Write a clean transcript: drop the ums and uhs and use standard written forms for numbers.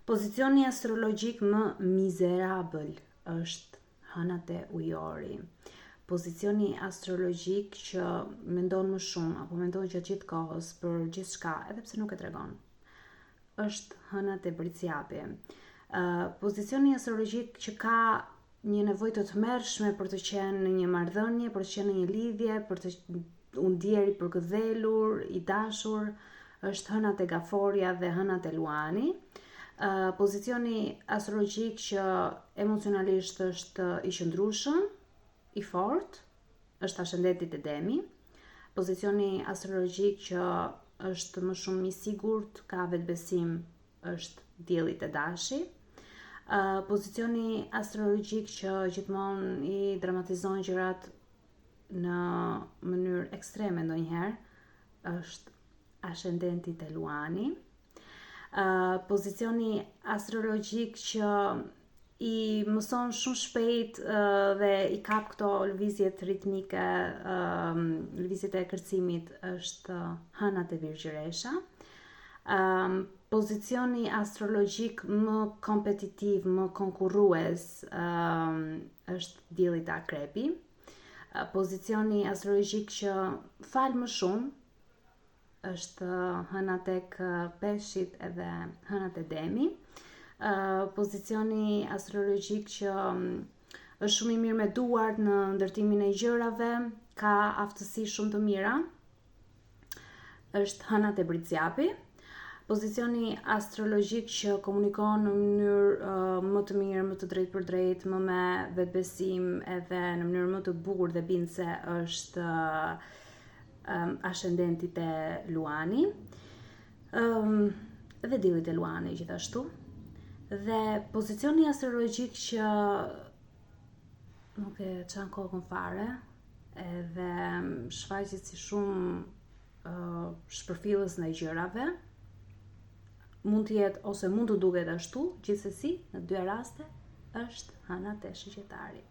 Pozicioni astrologjik më mizerabël është hënate ujori. Pozicioni astrologjik që mendon më shumë apo mendon gjatë gjithë kohës për gjithçka, edhe pse nuk e tregon, është hënat e Briciapi. Pozicioni astrologjik që ka një nevojë të tmerrshme për të qenë në një marrëdhënie, për të qenë në një lidhje, për të u ndier i përkëdhelur, i dashur, është hënat e Gaforia dhe hënat e Luani. Pozicioni astrologjik që emocionalisht është i qëndrueshëm, i fortë, është ascendenti te Demi. Pozicioni astrologjik që është më shumë i sigurt, ka vetbesim, është Dielli te Dashi. Pozicioni astrologjik që gjithmonë i dramatizon gjërat në mënyrë ekstreme ndonjëherë, është ascendenti te Luani. Pozicioni astrologjik që i mëson shumë shpejt dhe i kap këto lëvizjet ritmike, lëvizjet e kërcimit, është hënat e Virgjëresha. Pozicioni astrologjik më kompetitiv, më konkurrues, është Dielli te Akrepi. Pozicioni astrologjik që fal më shumë është hëna tek Peshqit edhe hënat e Demi. Pozicioni astrologjik që është shumë i mirë me duart në ndërtimin e gjërave, ka aftësi shumë të mira, është hënat e Briciapi. Pozicioni astrologjik që komunikon në mënyrë më të mirë, më të drejtë për drejtë, më me vetbesim edhe në mënyrë më të bukur dhe bindse, është ascendenti te Luani, dhe Dielli te Luani gjithashtu. Dhe pozicioni astrologjik që nuk e çan kokën fare, edhe shfaqet si shumë shpërfillës ndaj gjërave, mund të jetë ose mund të duket ashtu, gjithsesi në dy raste është hëna te Shëqetari.